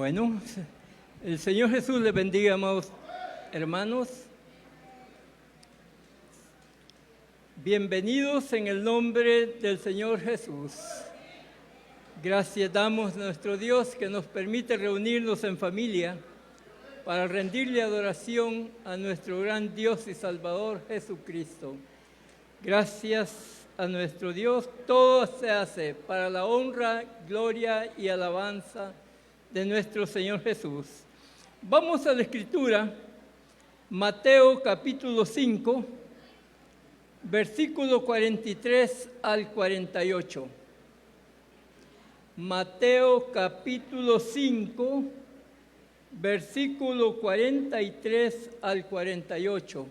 Bueno, el Señor Jesús les bendiga, amados hermanos. Bienvenidos en el nombre del Señor Jesús. Gracias damos a nuestro Dios que nos permite reunirnos en familia para rendirle adoración a nuestro gran Dios y Salvador Jesucristo. Gracias a nuestro Dios, todo se hace para la honra, gloria y alabanza de nuestro Señor Jesús. Vamos a la Escritura, Mateo capítulo 5, versículo 43 al 48. Mateo capítulo 5, versículo 43 al 48.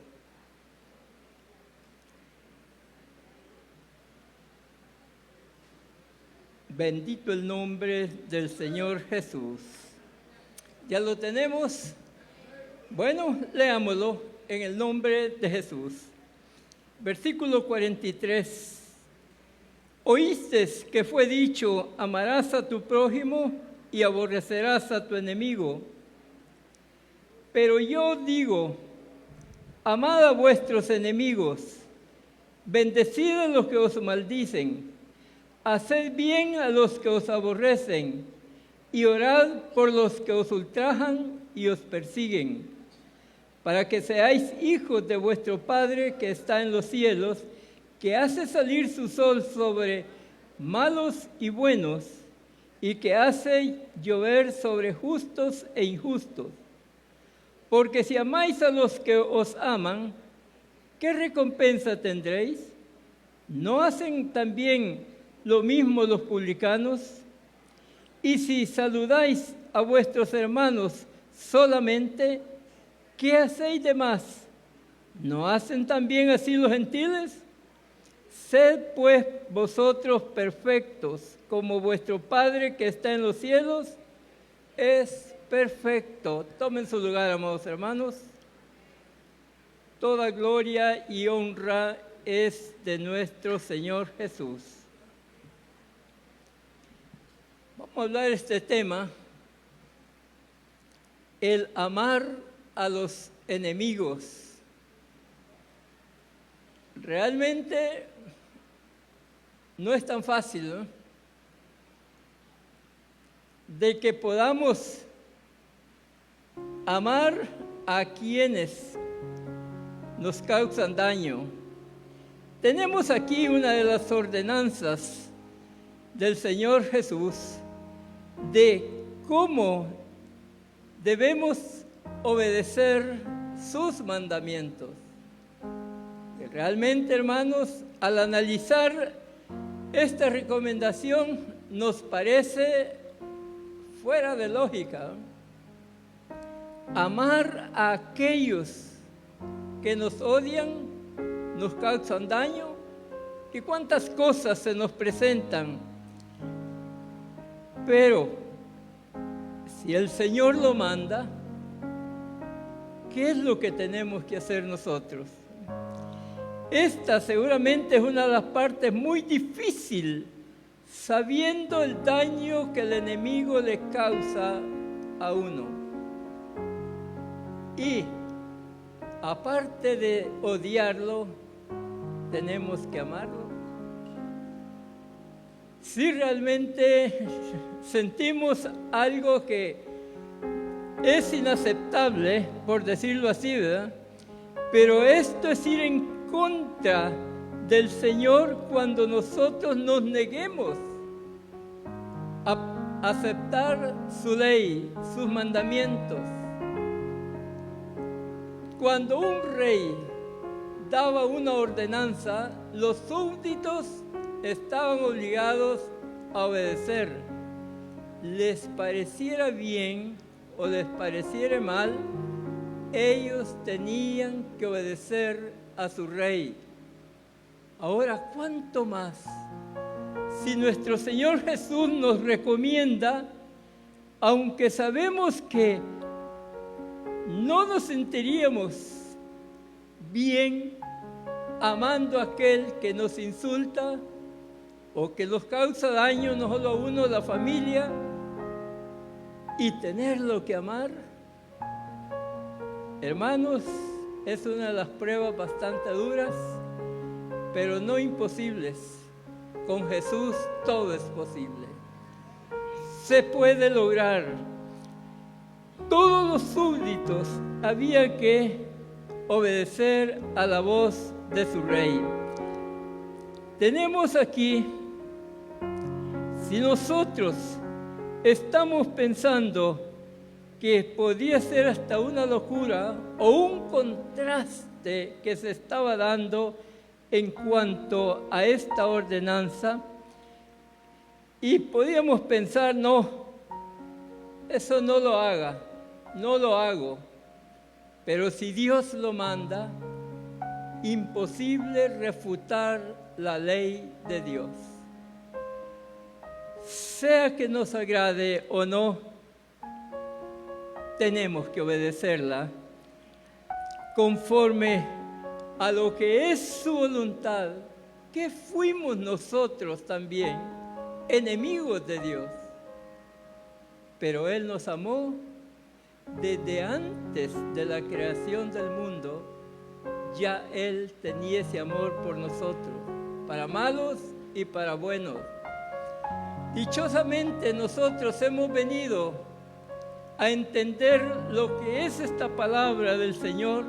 Bendito el nombre del Señor Jesús. ¿Ya lo tenemos? Bueno, leámoslo en el nombre de Jesús. Versículo 43. Oíste que fue dicho, amarás a tu prójimo y aborrecerás a tu enemigo. Pero yo digo, amad a vuestros enemigos, bendecid a los que os maldicen, haced bien a los que os aborrecen, y orad por los que os ultrajan y os persiguen, para que seáis hijos de vuestro Padre que está en los cielos, que hace salir su sol sobre malos y buenos, y que hace llover sobre justos e injustos. Porque si amáis a los que os aman, ¿qué recompensa tendréis? ¿No hacen también lo mismo los publicanos? Y si saludáis a vuestros hermanos solamente, ¿qué hacéis de más? ¿No hacen también así los gentiles? Sed pues vosotros perfectos, como vuestro Padre que está en los cielos es perfecto. Tomen su lugar, amados hermanos. Toda gloria y honra es de nuestro Señor Jesús. Vamos a hablar de este tema, el amar a los enemigos. Realmente no es tan fácil, ¿no? De que podamos amar a quienes nos causan daño. Tenemos aquí una de las ordenanzas del Señor Jesús de cómo debemos obedecer sus mandamientos. Y realmente, hermanos, al analizar esta recomendación nos parece fuera de lógica. Amar a aquellos que nos odian, nos causan daño, y cuántas cosas se nos presentan. Pero si el Señor lo manda, ¿qué es lo que tenemos que hacer nosotros? Esta seguramente es una de las partes muy difíciles, sabiendo el daño que el enemigo le causa a uno. Y aparte de odiarlo, tenemos que amarlo. Si realmente sentimos algo que es inaceptable, por decirlo así, ¿verdad? Pero esto es ir en contra del Señor cuando nosotros nos neguemos a aceptar su ley, sus mandamientos. Cuando un rey daba una ordenanza, los súbditos estaban obligados a obedecer. Les pareciera bien o les pareciera mal, ellos tenían que obedecer a su rey. Ahora, ¿cuánto más? Si nuestro Señor Jesús nos recomienda, aunque sabemos que no nos sentiríamos bien amando a aquel que nos insulta o que nos causa daño, no solo a uno, a la familia, y tenerlo que amar, hermanos, es una de las pruebas bastante duras, pero no imposibles. Con Jesús todo es posible. Se puede lograr. Todos los súbditos había que obedecer a la voz de su rey. Tenemos aquí, si nosotros estamos pensando que podía ser hasta una locura o un contraste que se estaba dando en cuanto a esta ordenanza, y podíamos pensar, no, eso no lo haga, no lo hago. Pero si Dios lo manda, imposible refutar la ley de Dios. Sea que nos agrade o no, tenemos que obedecerla conforme a lo que es su voluntad, que fuimos nosotros también enemigos de Dios. Pero Él nos amó desde antes de la creación del mundo. Ya Él tenía ese amor por nosotros, para malos y para buenos. Dichosamente nosotros hemos venido a entender lo que es esta palabra del Señor,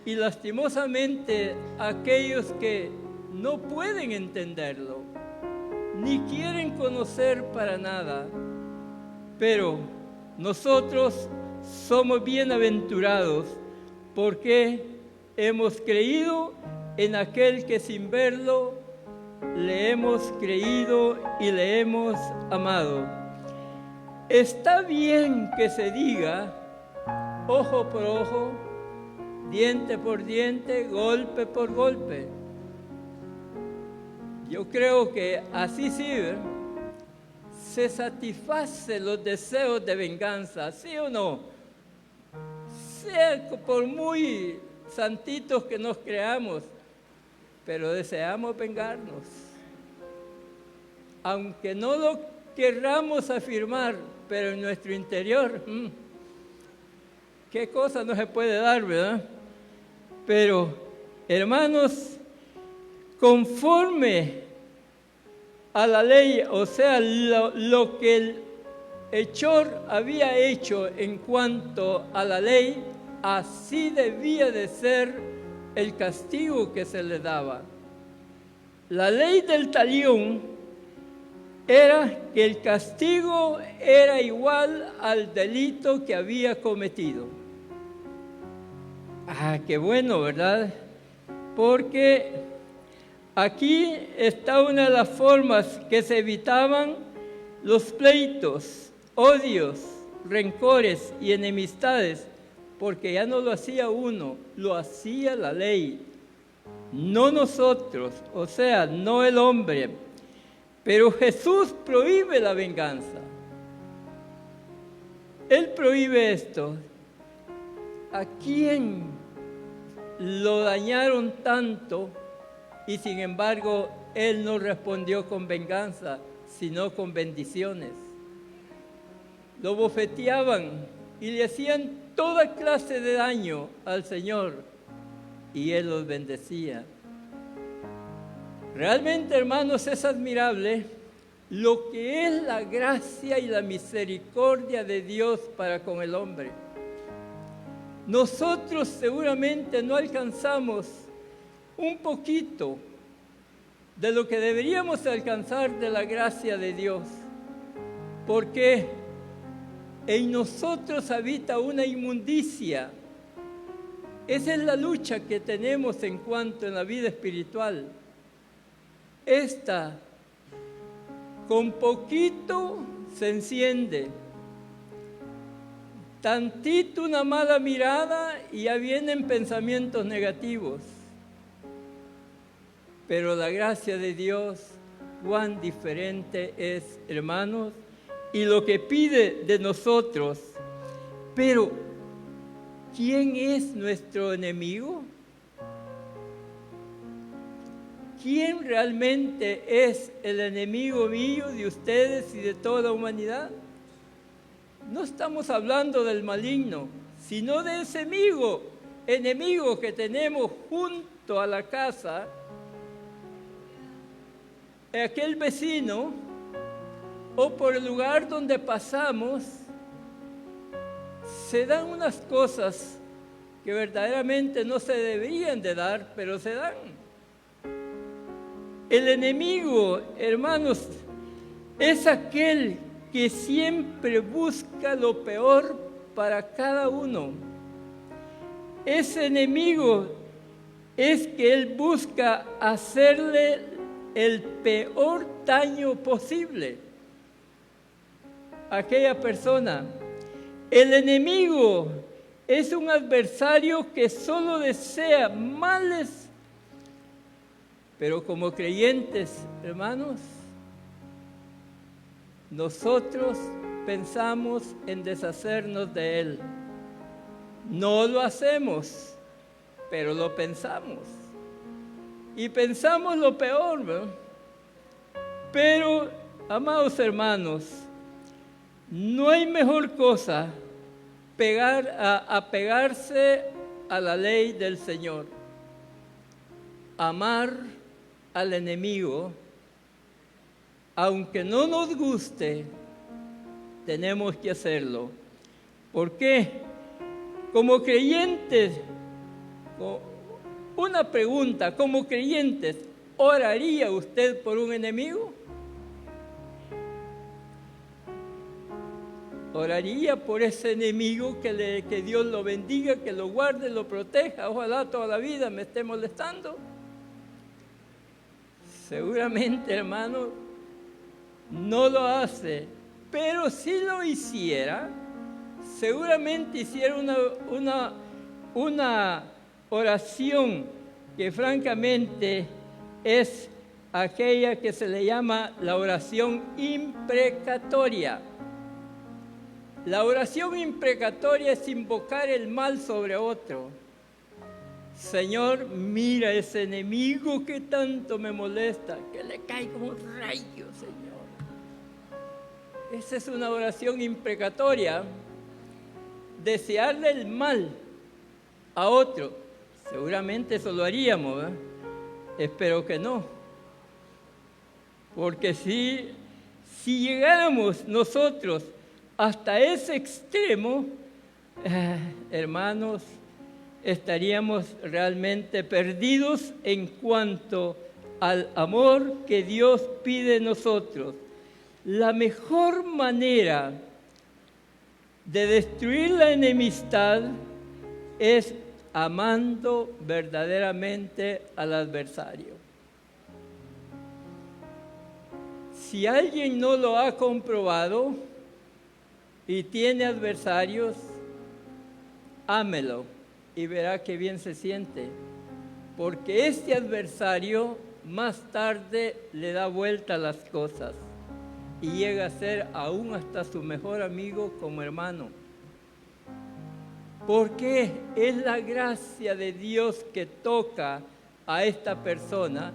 y lastimosamente aquellos que no pueden entenderlo, ni quieren conocer para nada, pero nosotros somos bienaventurados porque hemos creído en aquel que sin verlo le hemos creído y le hemos amado. Está bien que se diga ojo por ojo, diente por diente, golpe por golpe. Yo creo que así sí, se satisface los deseos de venganza, ¿sí o no? Sea por muy santitos que nos creamos, pero deseamos vengarnos. Aunque no lo querramos afirmar, pero en nuestro interior, qué cosa no se puede dar, ¿verdad? Pero, hermanos, conforme a la ley, o sea, lo que el hechor había hecho en cuanto a la ley, así debía de ser el castigo que se le daba. La ley del talión era que el castigo era igual al delito que había cometido. Ah, qué bueno, ¿verdad? Porque aquí está una de las formas que se evitaban los pleitos, odios, rencores y enemistades, porque ya no lo hacía uno, lo hacía la ley, no nosotros, o sea, no el hombre. Pero Jesús prohíbe la venganza. Él prohíbe esto. ¿A quién lo dañaron tanto y sin embargo Él no respondió con venganza, sino con bendiciones? Lo bofeteaban y le hacían toda clase de daño al Señor y Él los bendecía. Realmente, hermanos, es admirable lo que es la gracia y la misericordia de Dios para con el hombre. Nosotros seguramente no alcanzamos un poquito de lo que deberíamos alcanzar de la gracia de Dios, porque en nosotros habita una inmundicia. Esa es la lucha que tenemos en cuanto a la vida espiritual. Esta, con poquito se enciende. Tantito una mala mirada y ya vienen pensamientos negativos. Pero la gracia de Dios, cuán diferente es, hermanos, y lo que pide de nosotros. Pero, ¿quién es nuestro enemigo? ¿Quién realmente es el enemigo mío, de ustedes y de toda la humanidad? no estamos hablando del maligno, sino de ese enemigo que tenemos junto a la casa, aquel vecino o por el lugar donde pasamos. Se dan unas cosas que verdaderamente no se deberían de dar, pero se dan. El enemigo, hermanos, es aquel que siempre busca lo peor para cada uno. Ese enemigo es que él busca hacerle el peor daño posible a aquella persona. El enemigo es un adversario que solo desea males, pero como creyentes, hermanos, nosotros pensamos en deshacernos de él. No lo hacemos, pero lo pensamos. Y pensamos lo peor, ¿no? Pero, amados hermanos, no hay mejor cosa apegarse a la ley del Señor. Amar al enemigo, aunque no nos guste, tenemos que hacerlo. ¿Por qué? Como creyentes, una pregunta, como creyentes, ¿oraría usted por un enemigo? Oraría por ese enemigo que Dios lo bendiga, que lo guarde, lo proteja. Ojalá toda la vida me esté molestando. Seguramente, hermano, no lo hace. Pero si lo hiciera, seguramente hiciera una oración que francamente es aquella que se le llama la oración imprecatoria. La oración imprecatoria es invocar el mal sobre otro. Señor, mira ese enemigo que tanto me molesta, que le cae como un rayo, Señor. Esa es una oración imprecatoria. Desearle el mal a otro. Seguramente eso lo haríamos, ¿eh? Espero que no. Porque si llegáramos nosotros hasta ese extremo, hermanos, estaríamos realmente perdidos en cuanto al amor que Dios pide de nosotros. La mejor manera de destruir la enemistad es amando verdaderamente al adversario. Si alguien no lo ha comprobado y tiene adversarios, ámelo y verá qué bien se siente, porque este adversario más tarde le da vuelta a las cosas y llega a ser aún hasta su mejor amigo como hermano. Porque es la gracia de Dios que toca a esta persona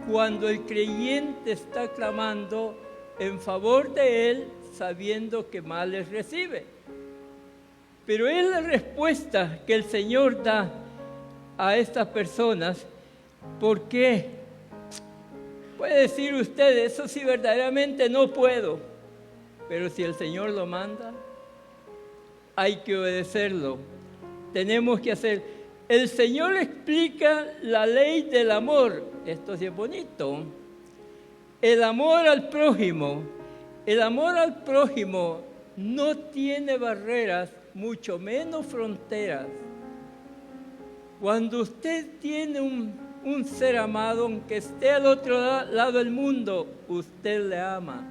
cuando el creyente está clamando en favor de él, sabiendo que males recibe. Pero es la respuesta que el Señor da a estas personas. ¿Por qué? Puede decir usted, eso sí verdaderamente no puedo. Pero si el Señor lo manda, hay que obedecerlo. Tenemos que hacer. El Señor explica la ley del amor. Esto sí es bonito. El amor al prójimo. El amor al prójimo no tiene barreras, mucho menos fronteras. Cuando usted tiene un ser amado, aunque esté al otro lado del mundo, usted le ama.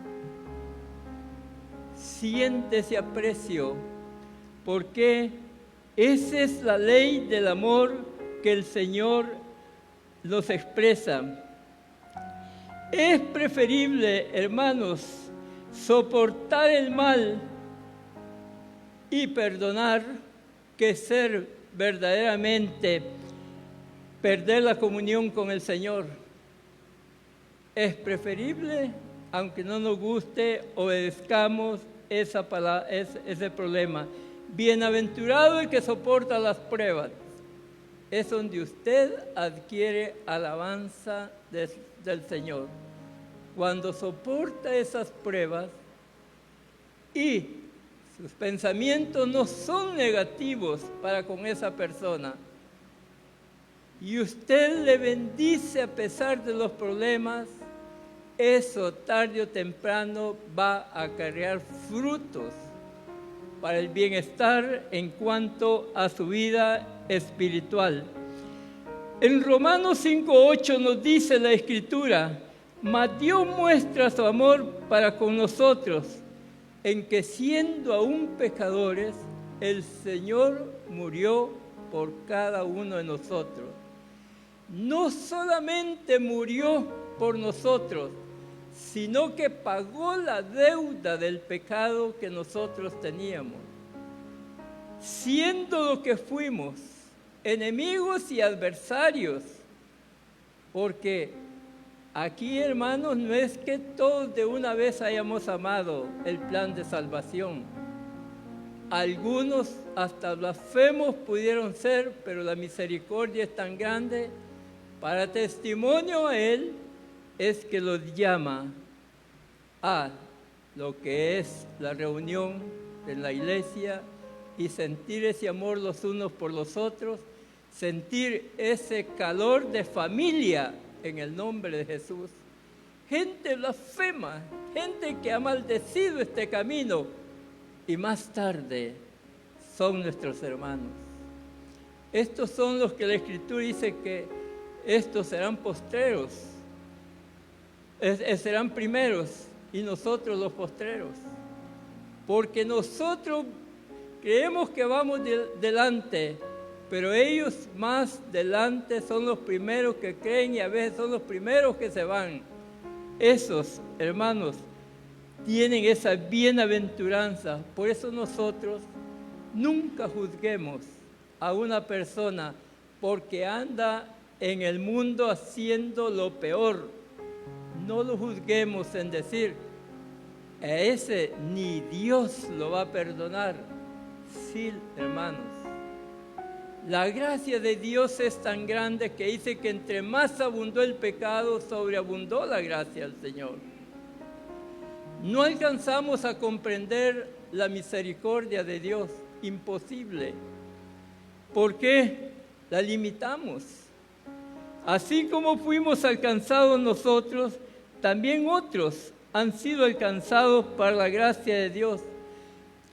Siente ese aprecio, porque esa es la ley del amor que el Señor nos expresa. Es preferible, hermanos, soportar el mal y perdonar que ser verdaderamente perder la comunión con el Señor. Es preferible, aunque no nos guste, obedezcamos ese problema. Bienaventurado el que soporta las pruebas. Es donde usted adquiere alabanza del Señor. Cuando soporta esas pruebas y sus pensamientos no son negativos para con esa persona, y usted le bendice a pesar de los problemas, eso tarde o temprano va a acarrear frutos para el bienestar en cuanto a su vida espiritual. En Romanos 5:8 nos dice la Escritura: mas Dios muestra su amor para con nosotros, en que siendo aún pecadores, el Señor murió por cada uno de nosotros. No solamente murió por nosotros, sino que pagó la deuda del pecado que nosotros teníamos. Siendo lo que fuimos, enemigos y adversarios, porque aquí, hermanos, no es que todos de una vez hayamos amado el plan de salvación. Algunos hasta blasfemos pudieron ser, pero la misericordia es tan grande. Para testimonio a Él es que los llama a lo que es la reunión en la iglesia y sentir ese amor los unos por los otros, sentir ese calor de familia en el nombre de Jesús. Gente blasfema, gente que ha maldecido este camino y más tarde son nuestros hermanos. Estos son los que la Escritura dice que estos serán postreros, serán primeros y nosotros los postreros. Porque nosotros creemos que vamos delante, pero ellos más delante son los primeros que creen y a veces son los primeros que se van. Esos, hermanos, tienen esa bienaventuranza. Por eso nosotros nunca juzguemos a una persona porque anda en el mundo haciendo lo peor. No lo juzguemos en decir, a ese ni Dios lo va a perdonar. Sí, hermanos. La gracia de Dios es tan grande que dice que entre más abundó el pecado, sobreabundó la gracia del Señor. No alcanzamos a comprender la misericordia de Dios, imposible. ¿Por qué? La limitamos. Así como fuimos alcanzados nosotros, también otros han sido alcanzados por la gracia de Dios.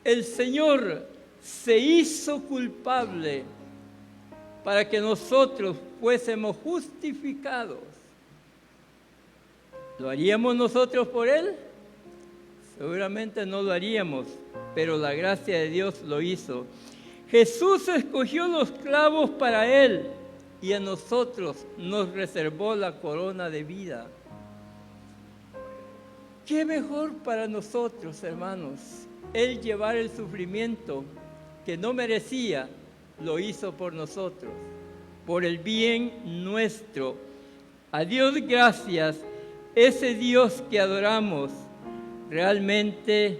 El Señor se hizo culpable para que nosotros fuésemos justificados. ¿Lo haríamos nosotros por Él? Seguramente no lo haríamos, pero la gracia de Dios lo hizo. Jesús escogió los clavos para Él y a nosotros nos reservó la corona de vida. ¿Qué mejor para nosotros, hermanos? Él llevar el sufrimiento que no merecía, lo hizo por nosotros, por el bien nuestro. A Dios gracias, ese Dios que adoramos, realmente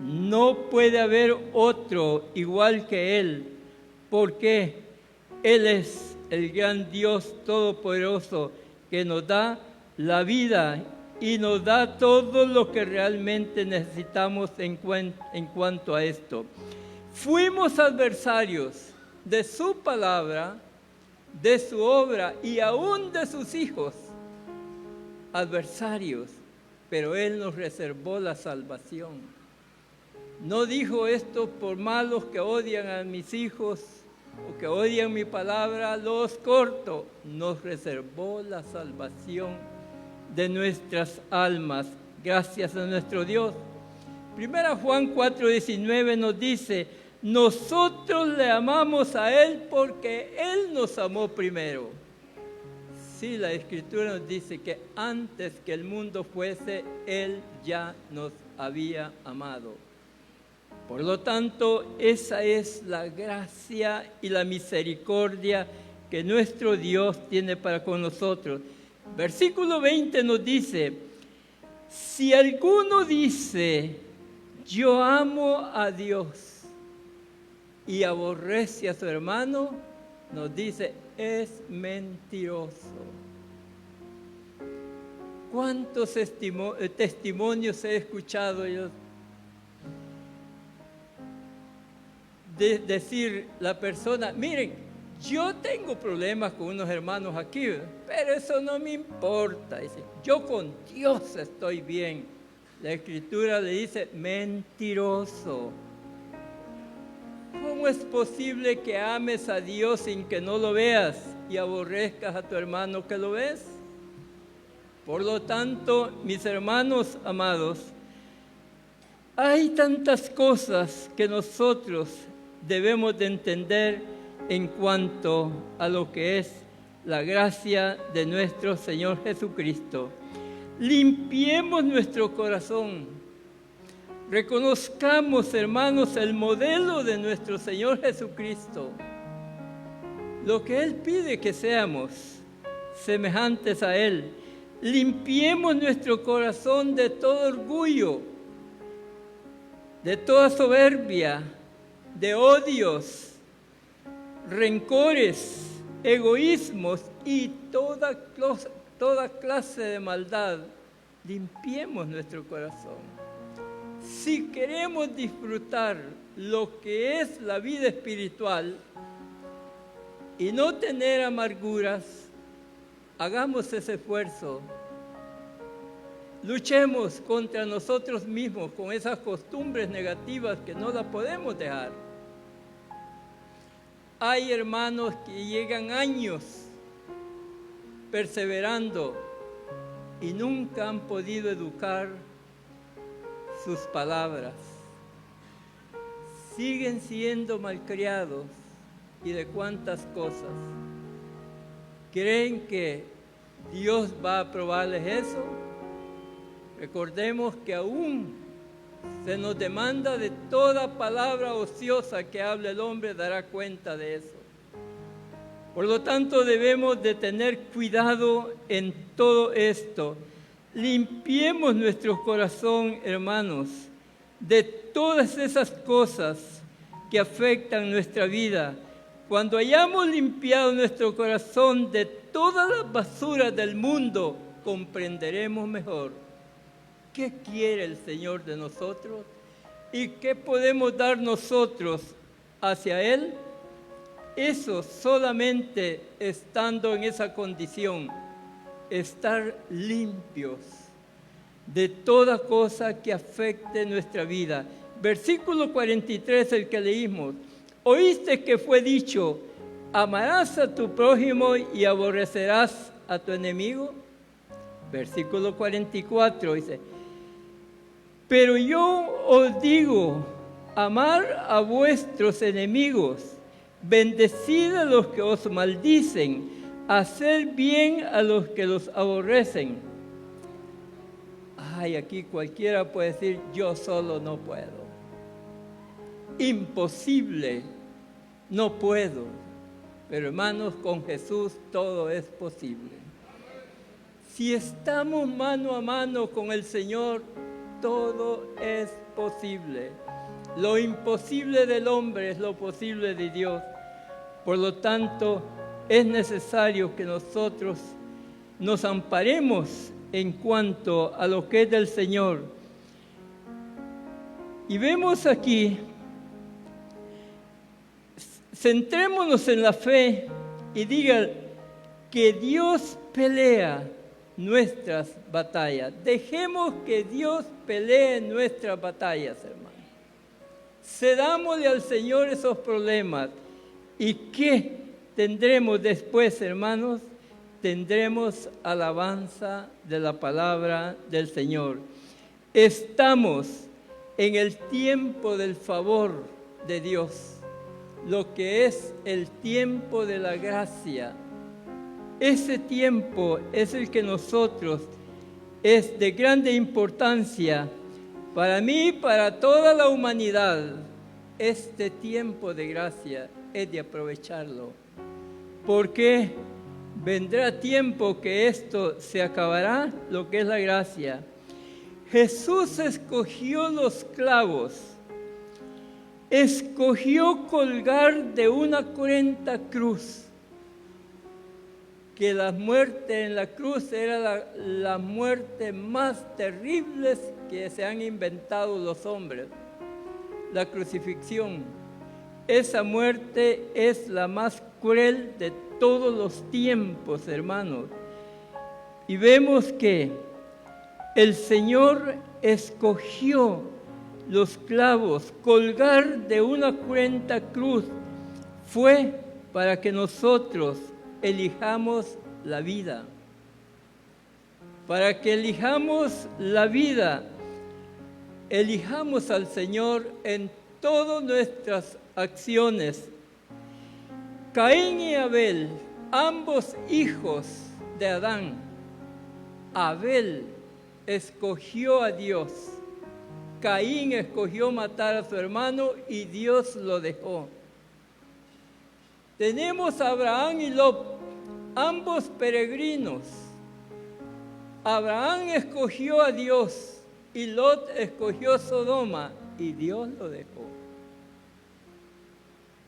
no puede haber otro igual que Él, porque Él es el gran Dios todopoderoso que nos da la vida y nos da todo lo que realmente necesitamos en cuanto a esto. Fuimos adversarios de su palabra, de su obra y aún de sus hijos. Adversarios, pero Él nos reservó la salvación. No dijo esto por malos que odian a mis hijos o que odian mi palabra, los corto. Nos reservó la salvación de nuestras almas, gracias a nuestro Dios. Primera Juan 4:19 nos dice: nosotros le amamos a Él porque Él nos amó primero. Sí, la Escritura nos dice que antes que el mundo fuese, Él ya nos había amado. Por lo tanto, esa es la gracia y la misericordia que nuestro Dios tiene para con nosotros. Versículo 20 nos dice: si alguno dice, yo amo a Dios y aborrece a su hermano, nos dice, es mentiroso. ¿Cuántos testimonios he escuchado yo de decir la persona, miren, yo tengo problemas con unos hermanos aquí, pero eso no me importa. Dice, yo con Dios estoy bien. La Escritura le dice, mentiroso. ¿Cómo es posible que ames a Dios sin que no lo veas y aborrezcas a tu hermano que lo ves? Por lo tanto, mis hermanos amados, hay tantas cosas que nosotros debemos de entender en cuanto a lo que es la gracia de nuestro Señor Jesucristo. Limpiemos nuestro corazón. Reconozcamos, hermanos, el modelo de nuestro Señor Jesucristo. Lo que Él pide que seamos semejantes a Él. Limpiemos nuestro corazón de todo orgullo, de toda soberbia, de odios, rencores, egoísmos y toda clase de maldad. Limpiemos nuestro corazón. Si queremos disfrutar lo que es la vida espiritual y no tener amarguras, hagamos ese esfuerzo. Luchemos contra nosotros mismos con esas costumbres negativas que no las podemos dejar. Hay hermanos que llegan años perseverando y nunca han podido educar sus palabras. Siguen siendo malcriados y de cuántas cosas. ¿Creen que Dios va a aprobarles eso? Recordemos que aún se nos demanda de toda palabra ociosa que hable el hombre, dará cuenta de eso. Por lo tanto, debemos de tener cuidado en todo esto. Limpiemos nuestro corazón, hermanos, de todas esas cosas que afectan nuestra vida. Cuando hayamos limpiado nuestro corazón de todas las basuras del mundo, comprenderemos mejor qué quiere el Señor de nosotros y qué podemos dar nosotros hacia Él. Eso solamente estando en esa condición, estar limpios de toda cosa que afecte nuestra vida. Versículo 43, el que leímos. Oíste que fue dicho, amarás a tu prójimo y aborrecerás a tu enemigo. Versículo 44 dice, pero yo os digo, amar a vuestros enemigos, bendecid a los que os maldicen, hacer bien a los que los aborrecen. Ay, aquí cualquiera puede decir, yo solo no puedo. Imposible, no puedo. Pero hermanos, con Jesús todo es posible. Si estamos mano a mano con el Señor, todo es posible. Lo imposible del hombre es lo posible de Dios. Por lo tanto, es necesario que nosotros nos amparemos en cuanto a lo que es del Señor. Y vemos aquí, centrémonos en la fe y diga que Dios pelea nuestras batallas. Dejemos que Dios pelee nuestras batallas, hermanos. Cedámosle al Señor esos problemas. ¿Y qué tendremos después, hermanos? Tendremos alabanza de la palabra del Señor. Estamos en el tiempo del favor de Dios, lo que es el tiempo de la gracia. Ese tiempo es el que nosotros es de grande importancia para mí y para toda la humanidad. Este tiempo de gracia es de aprovecharlo, porque vendrá tiempo que esto se acabará, lo que es la gracia. Jesús escogió los clavos, escogió colgar de una cruenta cruz, que la muerte en la cruz era la muerte más terrible que se han inventado los hombres, la crucifixión. Esa muerte es la más cruel de todos los tiempos, hermanos. Y vemos que el Señor escogió los clavos, colgar de una cruenta cruz, fue para que nosotros elijamos la vida. Para que elijamos la vida, elijamos al Señor en todas nuestras acciones. Caín y Abel, ambos hijos de Adán, Abel escogió a Dios. Caín escogió matar a su hermano y Dios lo dejó. Tenemos a Abraham y Lot, ambos peregrinos. Abraham escogió a Dios y Lot escogió Sodoma y Dios lo dejó.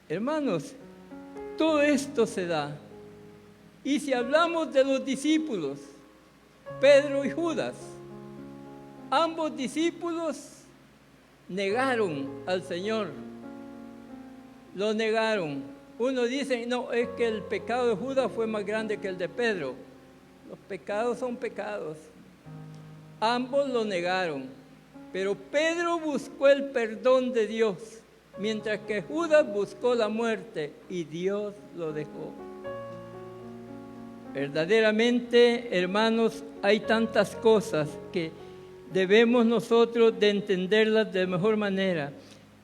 Hermanos, todo esto se da. Y si hablamos de los discípulos, Pedro y Judas, ambos discípulos negaron al Señor. Lo negaron. Uno dice, no, es que el pecado de Judas fue más grande que el de Pedro. Los pecados son pecados. Ambos lo negaron. Pero Pedro buscó el perdón de Dios, mientras que Judas buscó la muerte y Dios lo dejó. Verdaderamente, hermanos, hay tantas cosas que debemos nosotros de entenderlas de mejor manera.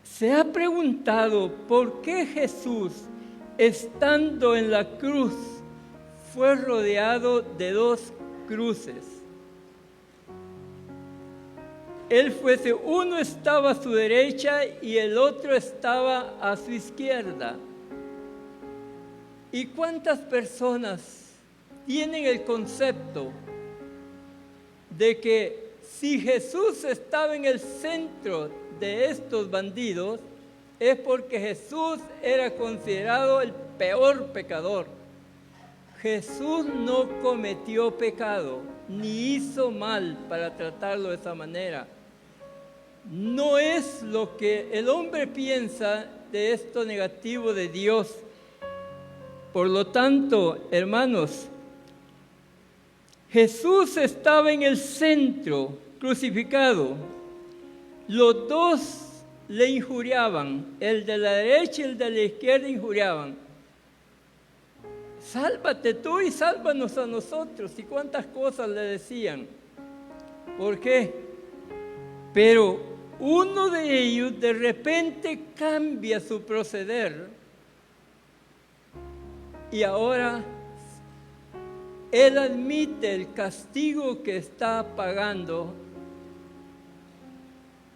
¿Se ha preguntado por qué Jesús, estando en la cruz, fue rodeado de dos cruces? Uno estaba a su derecha y el otro estaba a su izquierda. ¿Y cuántas personas tienen el concepto de que si Jesús estaba en el centro de estos bandidos, es porque Jesús era considerado el peor pecador? Jesús no cometió pecado, ni hizo mal para tratarlo de esa manera. No es lo que el hombre piensa de esto negativo de Dios. Por lo tanto, hermanos, Jesús estaba en el centro, crucificado. Los dos le injuriaban, el de la derecha y el de la izquierda injuriaban. Sálvate tú y sálvanos a nosotros. Y cuántas cosas le decían. ¿Por qué? Pero uno de ellos de repente cambia su proceder y ahora él admite el castigo que está pagando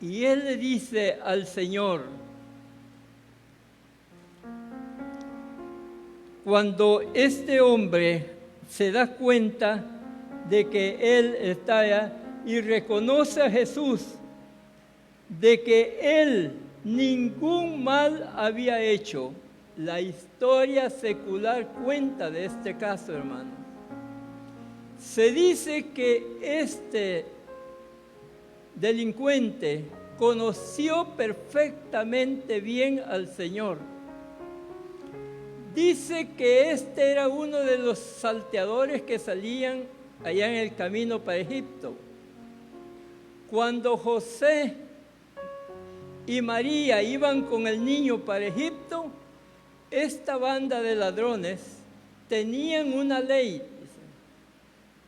y él le dice al Señor, cuando este hombre se da cuenta de que él está allá y reconoce a Jesús, de que él ningún mal había hecho, la historia secular cuenta de este caso, hermano. Se dice que este delincuente conoció perfectamente bien al Señor. Dice que este era uno de los salteadores que salían allá en el camino para Egipto. Cuando José y María iban con el niño para Egipto, esta banda de ladrones tenían una ley.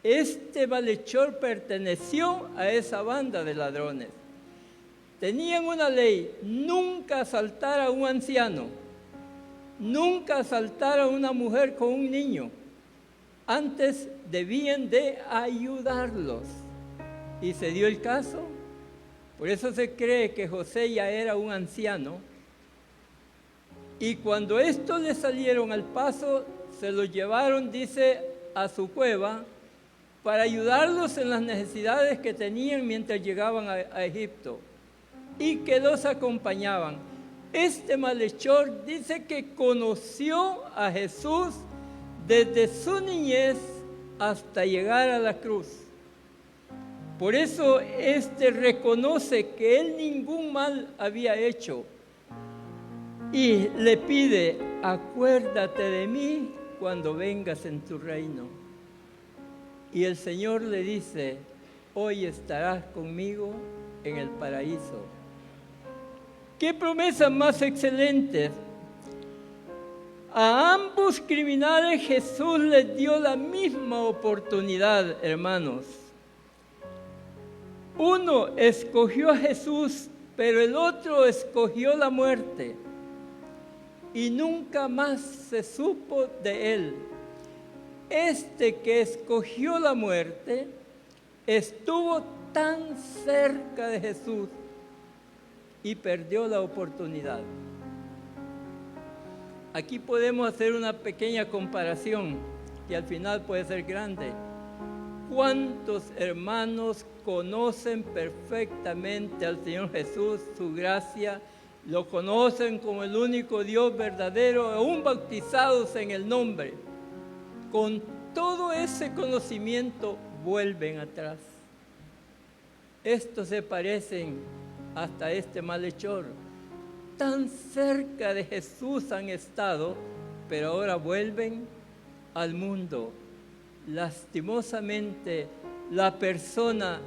Este malhechor perteneció a esa banda de ladrones. Tenían una ley, nunca asaltar a un anciano, nunca asaltar a una mujer con un niño. Antes debían de ayudarlos. Y se dio el caso. Por eso se cree que José ya era un anciano. Y cuando estos le salieron al paso, se los llevaron, dice, a su cueva, para ayudarlos en las necesidades que tenían mientras llegaban a Egipto y que los acompañaban. Este malhechor dice que conoció a Jesús desde su niñez hasta llegar a la cruz. Por eso reconoce que él ningún mal había hecho y le pide: acuérdate de mí cuando vengas en tu reino. Y el Señor le dice: hoy estarás conmigo en el paraíso. ¡Qué promesas más excelentes! A ambos criminales Jesús les dio la misma oportunidad, hermanos. Uno escogió a Jesús, pero el otro escogió la muerte. Y nunca más se supo de él. Este que escogió la muerte estuvo tan cerca de Jesús y perdió la oportunidad. Aquí podemos hacer una pequeña comparación que al final puede ser grande. ¿Cuántos hermanos conocen perfectamente al Señor Jesús, su gracia? Lo conocen como el único Dios verdadero, aún bautizados en el nombre. Con todo ese conocimiento vuelven atrás. Estos se parecen hasta este malhechor. Tan cerca de Jesús han estado, pero ahora vuelven al mundo. Lastimosamente, la persona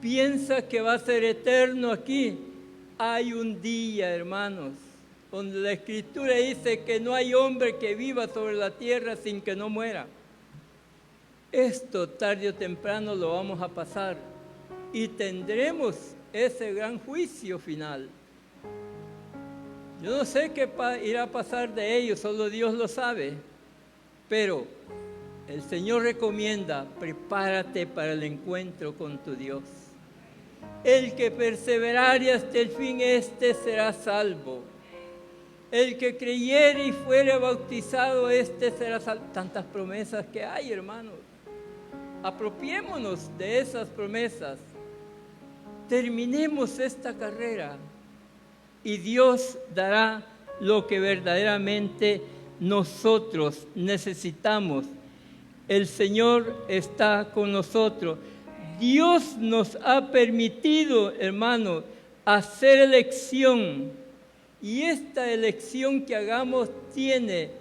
piensa que va a ser eterno aquí. Hay un día, hermanos, donde la Escritura dice que no hay hombre que viva sobre la tierra sin que no muera. Esto tarde o temprano lo vamos a pasar y tendremos ese gran juicio final. Yo no sé qué irá a pasar de ellos, solo Dios lo sabe, pero el Señor recomienda: prepárate para el encuentro con tu Dios. El que perseverare hasta el fin, será salvo. El que creyere y fuere bautizado, será salvo. Tantas promesas que hay, hermanos. Apropiémonos de esas promesas. Terminemos esta carrera y Dios dará lo que verdaderamente nosotros necesitamos. El Señor está con nosotros. Dios nos ha permitido, hermanos, hacer elección. Y esta elección que hagamos tiene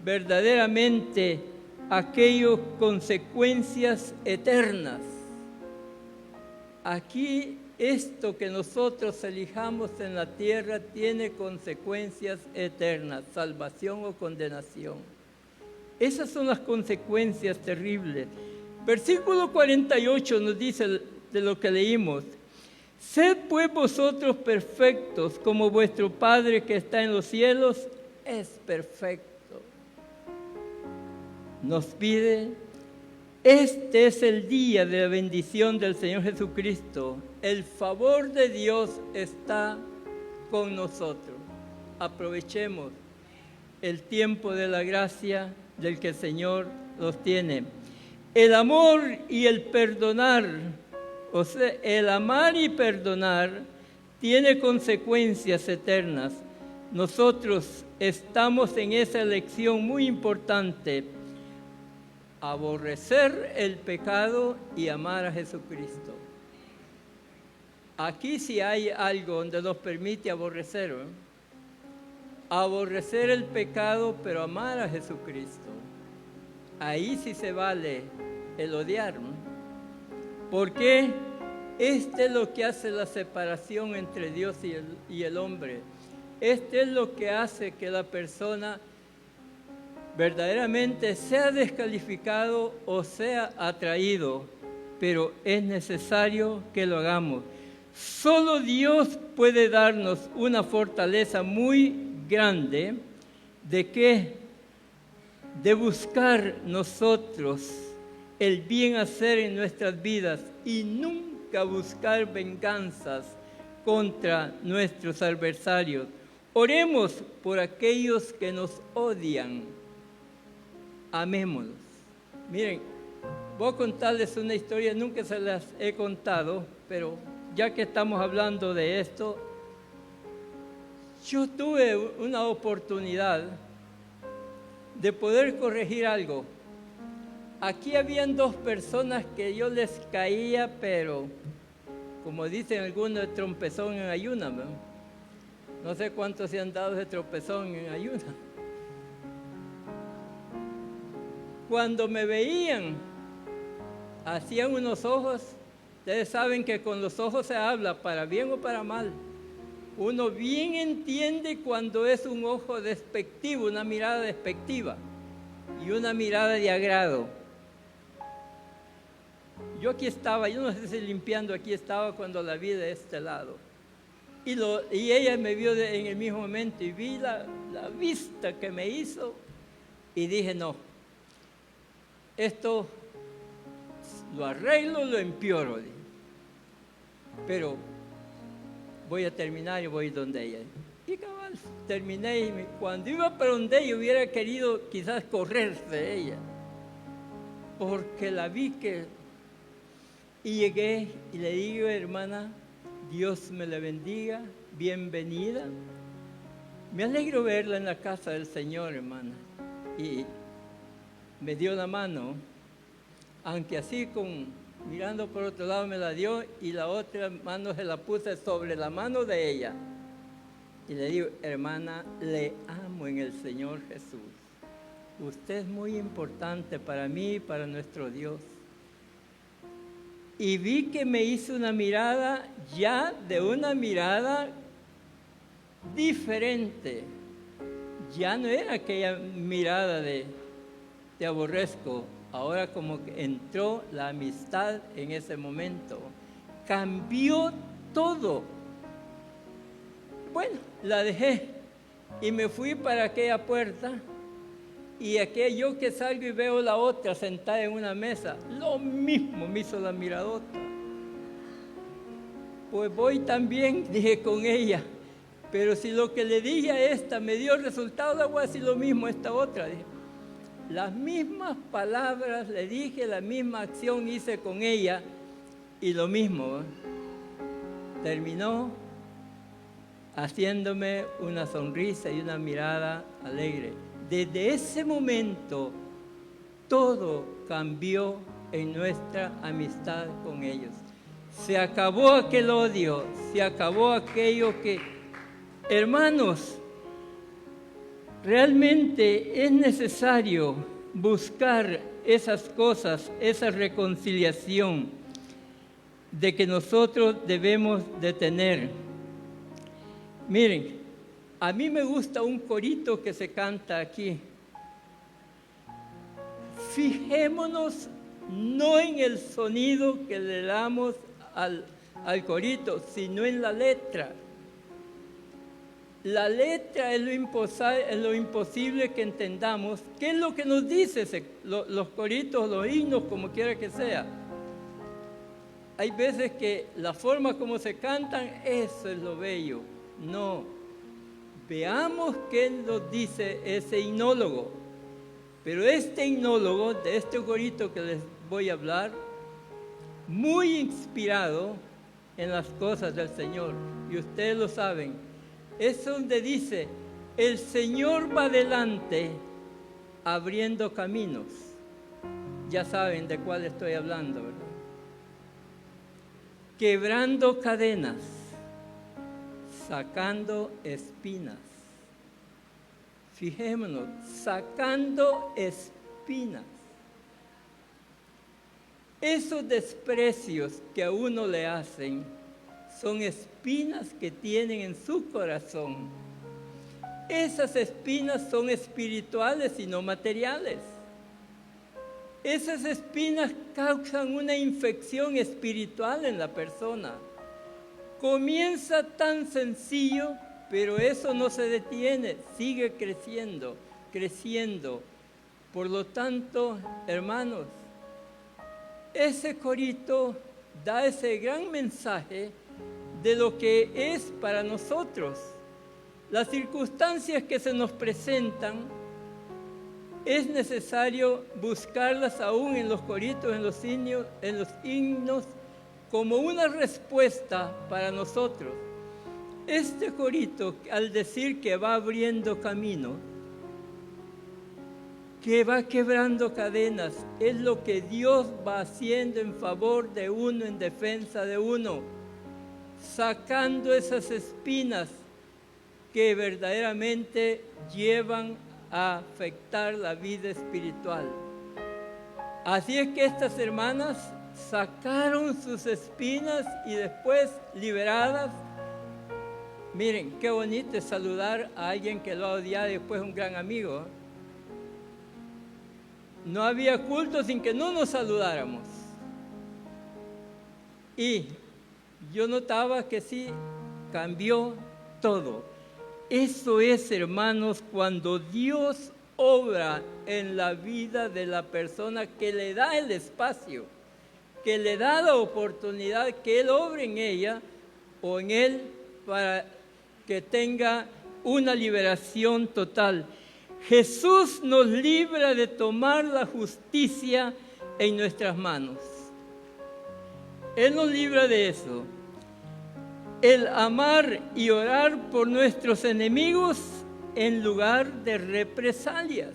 verdaderamente aquellas consecuencias eternas. Aquí esto que nosotros elijamos en la tierra tiene consecuencias eternas, salvación o condenación. Esas son las consecuencias terribles. Versículo 48 nos dice de lo que leímos: sed pues vosotros perfectos, como vuestro Padre que está en los cielos es perfecto. Nos pide: este es el día de la bendición del Señor Jesucristo. El favor de Dios está con nosotros. Aprovechemos el tiempo de la gracia del que el Señor los tiene. El amor y el perdonar, o sea, el amar y perdonar tiene consecuencias eternas. Nosotros estamos en esa elección muy importante: aborrecer el pecado y amar a Jesucristo. Aquí sí hay algo donde nos permite aborrecer, aborrecer el pecado, pero amar a Jesucristo. Ahí sí se vale el odiar, porque es lo que hace la separación entre Dios y el hombre. Es lo que hace que la persona verdaderamente sea descalificado o sea atraído, pero es necesario que lo hagamos. Solo Dios puede darnos una fortaleza muy grande de buscar nosotros el bien hacer en nuestras vidas y nunca buscar venganzas contra nuestros adversarios. Oremos por aquellos que nos odian. Amémoslos. Miren, Voy a contarles una historia, nunca se las he contado, pero ya que estamos hablando de esto, yo tuve una oportunidad de poder corregir algo. Aquí habían dos personas que yo les caía, pero como dicen algunos, de trompezón en ayuna, ¿no? No sé cuántos se han dado de tropezón en ayuna. Cuando me veían, hacían unos ojos. Ustedes saben que con los ojos se habla, para bien o para mal. Uno bien entiende cuando es un ojo despectivo, una mirada despectiva y una mirada de agrado. Yo aquí estaba, yo no sé si limpiando, aquí estaba cuando la vi de este lado. Y ella me vio en el mismo momento y vi la vista que me hizo y dije, no, esto lo arreglo, lo empeoro. Dije. Pero voy a terminar y voy donde ella. Y cabal, terminé y cuando iba para donde ella hubiera querido quizás correr de ella, porque la vi que... Y llegué y le digo, hermana, Dios me la bendiga, bienvenida. Me alegro verla en la casa del Señor, hermana. Y me dio la mano, aunque así mirando por otro lado me la dio y la otra mano se la puse sobre la mano de ella. Y le digo, hermana, le amo en el Señor Jesús. Usted es muy importante para mí y para nuestro Dios. Y vi que me hizo una mirada ya de una mirada diferente. Ya no era aquella mirada de te aborrezco. Ahora como que entró la amistad en ese momento. Cambió todo. Bueno, la dejé y me fui para aquella puerta. Y yo que salgo y veo la otra sentada en una mesa, lo mismo me hizo la miradota. Pues voy también, dije con ella, pero si lo que le dije a esta me dio resultado, le voy a decir lo mismo a esta otra. Dije. Las mismas palabras le dije, la misma acción hice con ella y lo mismo. Terminó haciéndome una sonrisa y una mirada alegre. Desde ese momento, todo cambió en nuestra amistad con ellos. Se acabó aquel odio, se acabó aquello que... Hermanos, realmente es necesario buscar esas cosas, esa reconciliación de que nosotros debemos de tener. Miren, a mí me gusta un corito que se canta aquí. Fijémonos no en el sonido que le damos al corito, sino en la letra. La letra es lo imposible que entendamos. ¿Qué es lo que nos dice los coritos, los himnos, como quiera que sea? Hay veces que la forma como se cantan, eso es lo bello. No. Veamos qué nos dice ese himnólogo. Pero este himnólogo, de este corito que les voy a hablar, muy inspirado en las cosas del Señor, y ustedes lo saben, es donde dice, el Señor va adelante abriendo caminos. Ya saben de cuál estoy hablando, ¿verdad? Quebrando cadenas, sacando espinas. Fijémonos, sacando espinas. Esos desprecios que a uno le hacen son espinas que tienen en su corazón. Esas espinas son espirituales y no materiales. Esas espinas causan una infección espiritual en la persona. Comienza tan sencillo, pero eso no se detiene, sigue creciendo, creciendo. Por lo tanto, hermanos, ese corito da ese gran mensaje de lo que es para nosotros. Las circunstancias que se nos presentan es necesario buscarlas aún en los coritos, en los himnos, como una respuesta para nosotros. Este corito, al decir que va abriendo camino, que va quebrando cadenas, es lo que Dios va haciendo en favor de uno, en defensa de uno, sacando esas espinas que verdaderamente llevan a afectar la vida espiritual. Así es que estas hermanas sacaron sus espinas y después, liberadas, miren, qué bonito es saludar a alguien que lo ha odiado y después un gran amigo. No había culto sin que no nos saludáramos. Y yo notaba que sí, cambió todo. Eso es, hermanos, cuando Dios obra en la vida de la persona, que le da el espacio, que le da la oportunidad, que Él obre en ella o en él para que tenga una liberación total. Jesús nos libra de tomar la justicia en nuestras manos. Él nos libra de eso. El amar y orar por nuestros enemigos en lugar de represalias.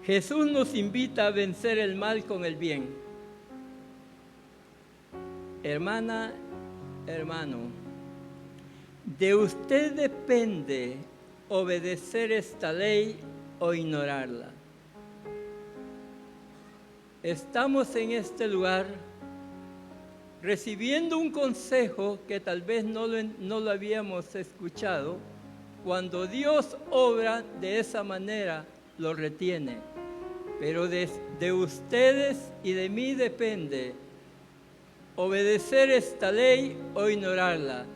Jesús nos invita a vencer el mal con el bien. Hermana, hermano, de usted depende obedecer esta ley o ignorarla. Estamos en este lugar recibiendo un consejo que tal vez no lo habíamos escuchado. Cuando Dios obra de esa manera, lo retiene. Pero de ustedes y de mí depende obedecer esta ley o ignorarla.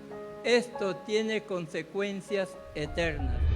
Esto tiene consecuencias eternas.